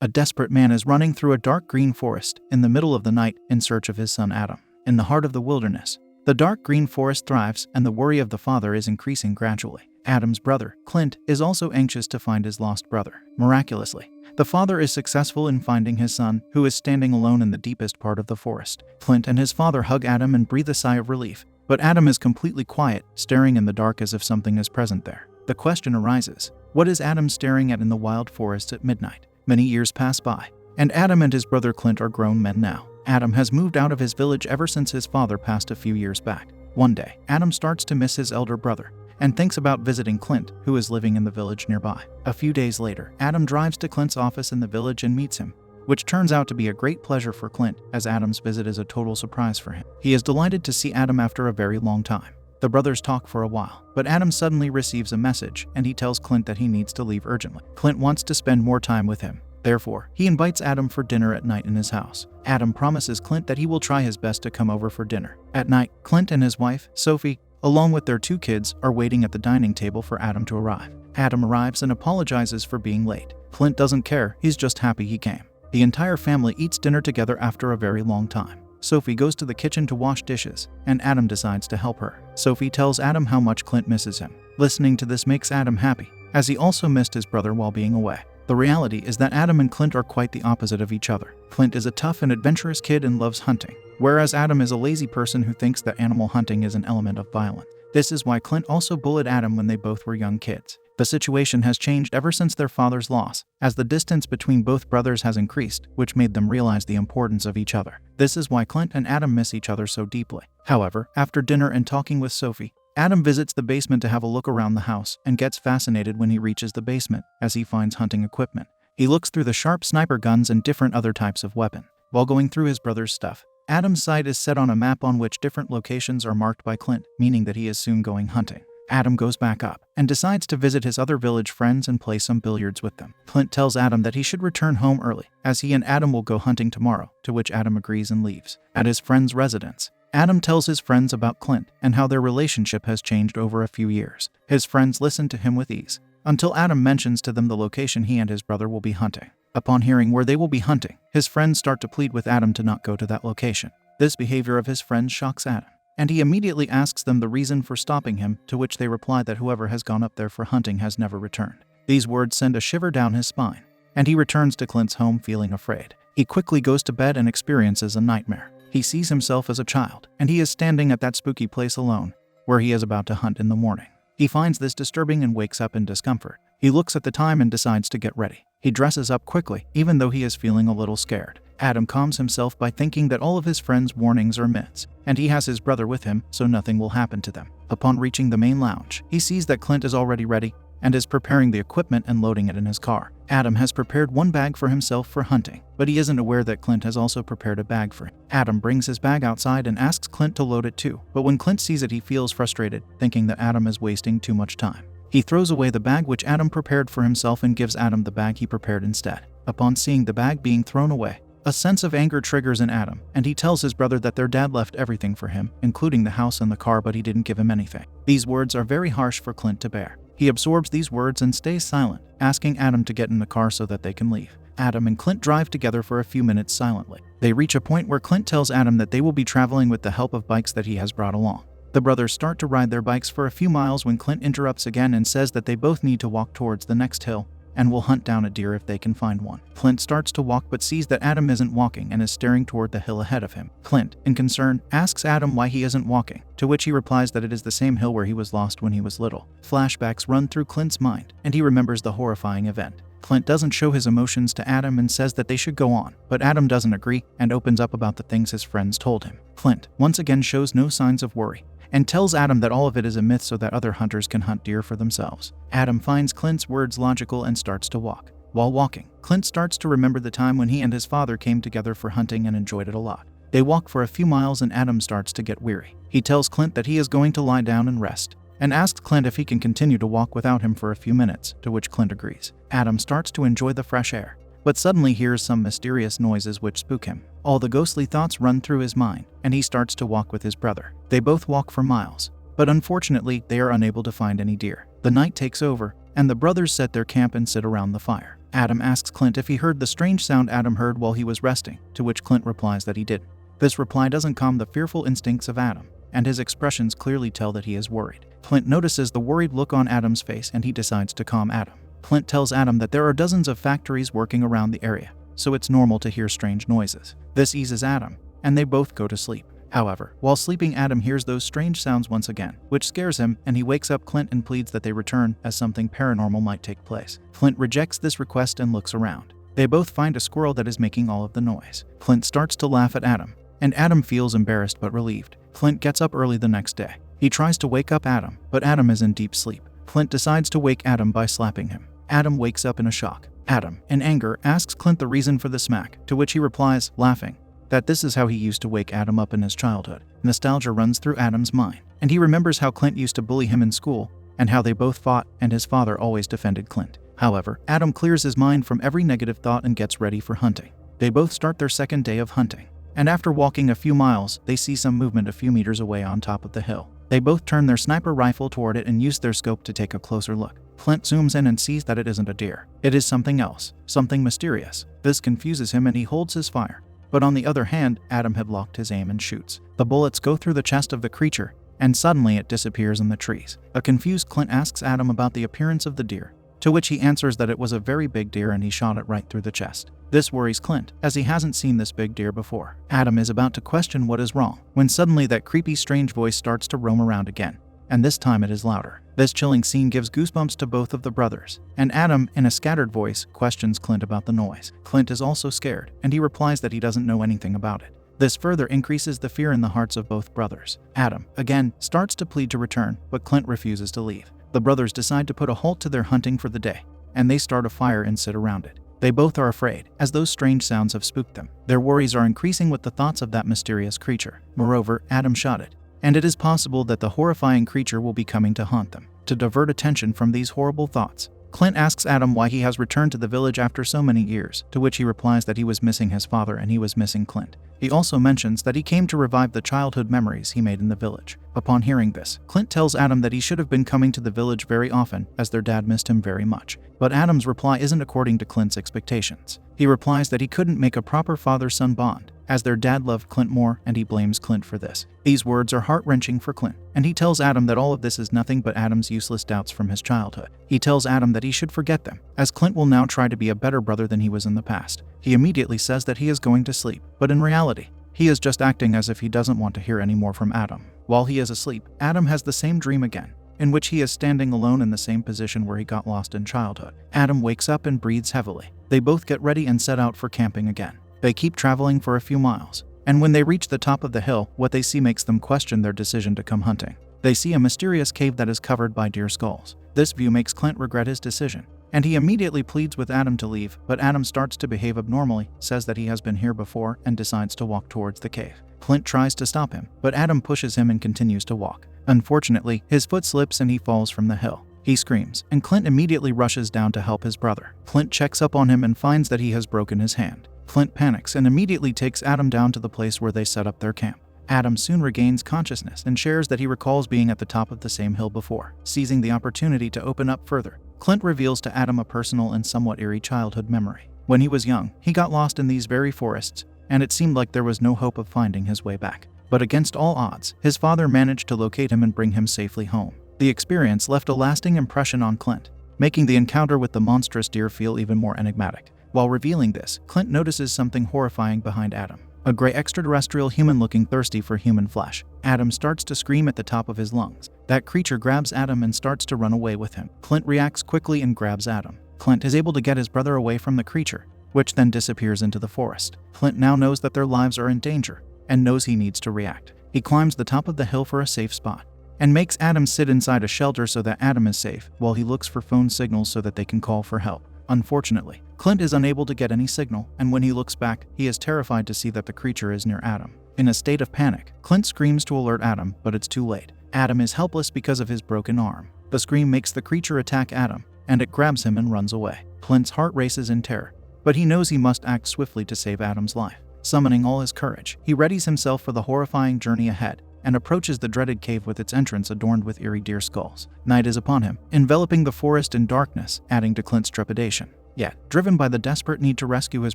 A desperate man is running through a dark green forest in the middle of the night in search of his son Adam. In the heart of the wilderness, the dark green forest thrives, and the worry of the father is increasing gradually. Adam's brother, Clint, is also anxious to find his lost brother. Miraculously, the father is successful in finding his son, who is standing alone in the deepest part of the forest. Clint and his father hug Adam and breathe a sigh of relief, but Adam is completely quiet, staring in the dark as if something is present there. The question arises, what is Adam staring at in the wild forest at midnight? Many years pass by, and Adam and his brother Clint are grown men now. Adam has moved out of his village ever since his father passed a few years back. One day, Adam starts to miss his elder brother and thinks about visiting Clint, who is living in the village nearby. A few days later, Adam drives to Clint's office in the village and meets him, which turns out to be a great pleasure for Clint, as Adam's visit is a total surprise for him. He is delighted to see Adam after a very long time. The brothers talk for a while, but Adam suddenly receives a message, and he tells Clint that he needs to leave urgently. Clint wants to spend more time with him. Therefore, he invites Adam for dinner at night in his house. Adam promises Clint that he will try his best to come over for dinner. At night, Clint and his wife, Sophie, along with their 2 kids, are waiting at the dining table for Adam to arrive. Adam arrives and apologizes for being late. Clint doesn't care, he's just happy he came. The entire family eats dinner together after a very long time. Sophie goes to the kitchen to wash dishes, and Adam decides to help her. Sophie tells Adam how much Clint misses him. Listening to this makes Adam happy, as he also missed his brother while being away. The reality is that Adam and Clint are quite the opposite of each other. Clint is a tough and adventurous kid and loves hunting, whereas Adam is a lazy person who thinks that animal hunting is an element of violence. This is why Clint also bullied Adam when they both were young kids. The situation has changed ever since their father's loss, as the distance between both brothers has increased, which made them realize the importance of each other. This is why Clint and Adam miss each other so deeply. However, after dinner and talking with Sophie, Adam visits the basement to have a look around the house and gets fascinated when he reaches the basement, as he finds hunting equipment. He looks through the sharp sniper guns and different other types of weapons. While going through his brother's stuff, Adam's sight is set on a map on which different locations are marked by Clint, meaning that he is soon going hunting. Adam goes back up and decides to visit his other village friends and play some billiards with them. Clint tells Adam that he should return home early, as he and Adam will go hunting tomorrow, to which Adam agrees and leaves. At his friend's residence, Adam tells his friends about Clint and how their relationship has changed over a few years. His friends listen to him with ease, until Adam mentions to them the location he and his brother will be hunting. Upon hearing where they will be hunting, his friends start to plead with Adam to not go to that location. This behavior of his friends shocks Adam, and he immediately asks them the reason for stopping him, to which they reply that whoever has gone up there for hunting has never returned. These words send a shiver down his spine, and he returns to Clint's home feeling afraid. He quickly goes to bed and experiences a nightmare. He sees himself as a child, and he is standing at that spooky place alone, where he is about to hunt in the morning. He finds this disturbing and wakes up in discomfort. He looks at the time and decides to get ready. He dresses up quickly, even though he is feeling a little scared. Adam calms himself by thinking that all of his friends' warnings are myths, and he has his brother with him, so nothing will happen to them. Upon reaching the main lounge, he sees that Clint is already ready and is preparing the equipment and loading it in his car. Adam has prepared one bag for himself for hunting, but he isn't aware that Clint has also prepared a bag for him. Adam brings his bag outside and asks Clint to load it too, but when Clint sees it, he feels frustrated, thinking that Adam is wasting too much time. He throws away the bag which Adam prepared for himself and gives Adam the bag he prepared instead. Upon seeing the bag being thrown away, a sense of anger triggers in Adam, and he tells his brother that their dad left everything for him, including the house and the car, but he didn't give him anything. These words are very harsh for Clint to bear. He absorbs these words and stays silent, asking Adam to get in the car so that they can leave. Adam and Clint drive together for a few minutes silently. They reach a point where Clint tells Adam that they will be traveling with the help of bikes that he has brought along. The brothers start to ride their bikes for a few miles when Clint interrupts again and says that they both need to walk towards the next hill and will hunt down a deer if they can find one. Clint starts to walk but sees that Adam isn't walking and is staring toward the hill ahead of him. Clint, in concern, asks Adam why he isn't walking, to which he replies that it is the same hill where he was lost when he was little. Flashbacks run through Clint's mind, and he remembers the horrifying event. Clint doesn't show his emotions to Adam and says that they should go on, but Adam doesn't agree and opens up about the things his friends told him. Clint, once again, shows no signs of worry and tells Adam that all of it is a myth so that other hunters can hunt deer for themselves. Adam finds Clint's words logical and starts to walk. While walking, Clint starts to remember the time when he and his father came together for hunting and enjoyed it a lot. They walk for a few miles and Adam starts to get weary. He tells Clint that he is going to lie down and rest, and asks Clint if he can continue to walk without him for a few minutes, to which Clint agrees. Adam starts to enjoy the fresh air, but suddenly hears some mysterious noises which spook him. All the ghostly thoughts run through his mind, and he starts to walk with his brother. They both walk for miles, but unfortunately they are unable to find any deer. The night takes over, and the brothers set their camp and sit around the fire. Adam asks Clint if he heard the strange sound Adam heard while he was resting, to which Clint replies that he didn't. This reply doesn't calm the fearful instincts of Adam, and his expressions clearly tell that he is worried. Clint notices the worried look on Adam's face and he decides to calm Adam. Clint tells Adam that there are dozens of factories working around the area, so it's normal to hear strange noises. This eases Adam, and they both go to sleep. However, while sleeping, Adam hears those strange sounds once again, which scares him, and he wakes up Clint and pleads that they return as something paranormal might take place. Clint rejects this request and looks around. They both find a squirrel that is making all of the noise. Clint starts to laugh at Adam, and Adam feels embarrassed but relieved. Clint gets up early the next day. He tries to wake up Adam, but Adam is in deep sleep. Clint decides to wake Adam by slapping him. Adam wakes up in a shock. Adam, in anger, asks Clint the reason for the smack, to which he replies, laughing, that this is how he used to wake Adam up in his childhood. Nostalgia runs through Adam's mind, and he remembers how Clint used to bully him in school, and how they both fought and his father always defended Clint. However, Adam clears his mind from every negative thought and gets ready for hunting. They both start their second day of hunting, and after walking a few miles, they see some movement a few meters away on top of the hill. They both turn their sniper rifle toward it and use their scope to take a closer look. Clint zooms in and sees that it isn't a deer. It is something else, something mysterious. This confuses him and he holds his fire. But on the other hand, Adam had locked his aim and shoots. The bullets go through the chest of the creature, and suddenly it disappears in the trees. A confused Clint asks Adam about the appearance of the deer, to which he answers that it was a very big deer and he shot it right through the chest. This worries Clint, as he hasn't seen this big deer before. Adam is about to question what is wrong, when suddenly that creepy strange voice starts to roam around again, and this time it is louder. This chilling scene gives goosebumps to both of the brothers, and Adam, in a scattered voice, questions Clint about the noise. Clint is also scared, and he replies that he doesn't know anything about it. This further increases the fear in the hearts of both brothers. Adam, again, starts to plead to return, but Clint refuses to leave. The brothers decide to put a halt to their hunting for the day, and they start a fire and sit around it. They both are afraid, as those strange sounds have spooked them. Their worries are increasing with the thoughts of that mysterious creature. Moreover, Adam shot it, and it is possible that the horrifying creature will be coming to haunt them. To divert attention from these horrible thoughts, Clint asks Adam why he has returned to the village after so many years, to which he replies that he was missing his father and he was missing Clint. He also mentions that he came to revive the childhood memories he made in the village. Upon hearing this, Clint tells Adam that he should have been coming to the village very often, as their dad missed him very much. But Adam's reply isn't according to Clint's expectations. He replies that he couldn't make a proper father-son bond, as their dad loved Clint more, and he blames Clint for this. These words are heart-wrenching for Clint, and he tells Adam that all of this is nothing but Adam's useless doubts from his childhood. He tells Adam that he should forget them, as Clint will now try to be a better brother than he was in the past. He immediately says that he is going to sleep, but in reality, he is just acting as if he doesn't want to hear any more from Adam. While he is asleep, Adam has the same dream again, in which he is standing alone in the same position where he got lost in childhood. Adam wakes up and breathes heavily. They both get ready and set out for camping again. They keep traveling for a few miles, and when they reach the top of the hill, what they see makes them question their decision to come hunting. They see a mysterious cave that is covered by deer skulls. This view makes Clint regret his decision, and he immediately pleads with Adam to leave, but Adam starts to behave abnormally, says that he has been here before, and decides to walk towards the cave. Clint tries to stop him, but Adam pushes him and continues to walk. Unfortunately, his foot slips and he falls from the hill. He screams, and Clint immediately rushes down to help his brother. Clint checks up on him and finds that he has broken his hand. Clint panics and immediately takes Adam down to the place where they set up their camp. Adam soon regains consciousness and shares that he recalls being at the top of the same hill before. Seizing the opportunity to open up further, Clint reveals to Adam a personal and somewhat eerie childhood memory. When he was young, he got lost in these very forests, and it seemed like there was no hope of finding his way back. But against all odds, his father managed to locate him and bring him safely home. The experience left a lasting impression on Clint, making the encounter with the monstrous deer feel even more enigmatic. While revealing this, Clint notices something horrifying behind Adam. A gray extraterrestrial human looking thirsty for human flesh. Adam starts to scream at the top of his lungs. That creature grabs Adam and starts to run away with him. Clint reacts quickly and grabs Adam. Clint is able to get his brother away from the creature, which then disappears into the forest. Clint now knows that their lives are in danger, and knows he needs to react. He climbs the top of the hill for a safe spot, and makes Adam sit inside a shelter so that Adam is safe, while he looks for phone signals so that they can call for help. Unfortunately, Clint is unable to get any signal, and when he looks back, he is terrified to see that the creature is near Adam. In a state of panic, Clint screams to alert Adam, but it's too late. Adam is helpless because of his broken arm. The scream makes the creature attack Adam, and it grabs him and runs away. Clint's heart races in terror, but he knows he must act swiftly to save Adam's life. Summoning all his courage, he readies himself for the horrifying journey ahead, and approaches the dreaded cave with its entrance adorned with eerie deer skulls. Night is upon him, enveloping the forest in darkness, adding to Clint's trepidation. Yet, driven by the desperate need to rescue his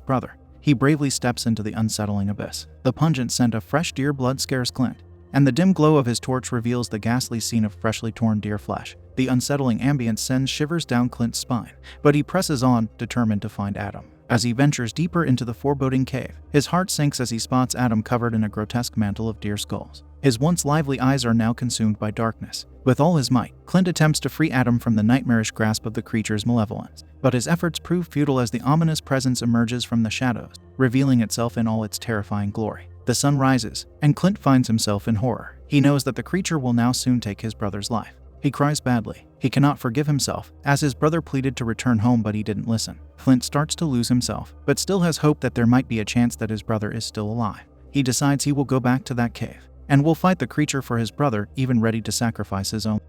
brother, he bravely steps into the unsettling abyss. The pungent scent of fresh deer blood scares Clint, and the dim glow of his torch reveals the ghastly scene of freshly torn deer flesh. The unsettling ambience sends shivers down Clint's spine, but he presses on, determined to find Adam. As he ventures deeper into the foreboding cave, his heart sinks as he spots Adam covered in a grotesque mantle of deer skulls. His once lively eyes are now consumed by darkness. With all his might, Clint attempts to free Adam from the nightmarish grasp of the creature's malevolence. But his efforts prove futile as the ominous presence emerges from the shadows, revealing itself in all its terrifying glory. The sun rises, and Clint finds himself in horror. He knows that the creature will now soon take his brother's life. He cries badly. He cannot forgive himself, as his brother pleaded to return home but he didn't listen. Clint starts to lose himself, but still has hope that there might be a chance that his brother is still alive. He decides he will go back to that cave, and will fight the creature for his brother, even ready to sacrifice his own.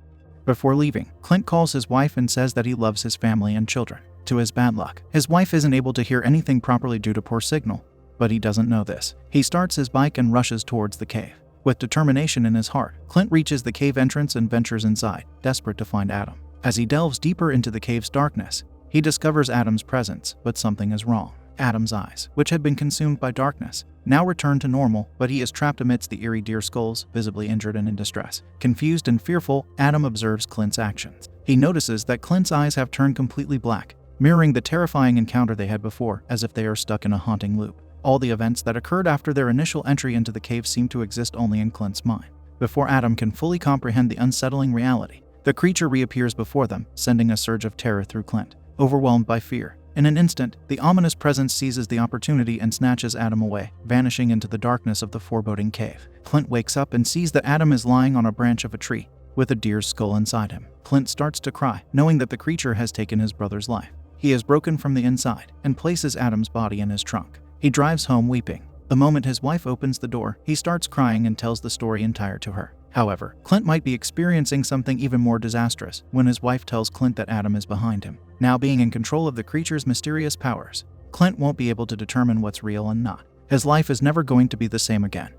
Before leaving, Clint calls his wife and says that he loves his family and children. To his bad luck, his wife isn't able to hear anything properly due to poor signal, but he doesn't know this. He starts his bike and rushes towards the cave. With determination in his heart, Clint reaches the cave entrance and ventures inside, desperate to find Adam. As he delves deeper into the cave's darkness, he discovers Adam's presence, but something is wrong. Adam's eyes, which had been consumed by darkness, now return to normal, but he is trapped amidst the eerie deer skulls, visibly injured and in distress. Confused and fearful, Adam observes Clint's actions. He notices that Clint's eyes have turned completely black, mirroring the terrifying encounter they had before, as if they are stuck in a haunting loop. All the events that occurred after their initial entry into the cave seem to exist only in Clint's mind. Before Adam can fully comprehend the unsettling reality, the creature reappears before them, sending a surge of terror through Clint. Overwhelmed by fear, in an instant, the ominous presence seizes the opportunity and snatches Adam away, vanishing into the darkness of the foreboding cave. Clint wakes up and sees that Adam is lying on a branch of a tree, with a deer's skull inside him. Clint starts to cry, knowing that the creature has taken his brother's life. He is broken from the inside, and places Adam's body in his trunk. He drives home weeping. The moment his wife opens the door, he starts crying and tells the story entire to her. However, Clint might be experiencing something even more disastrous when his wife tells Clint that Adam is behind him. Now being in control of the creature's mysterious powers, Clint won't be able to determine what's real and not. His life is never going to be the same again.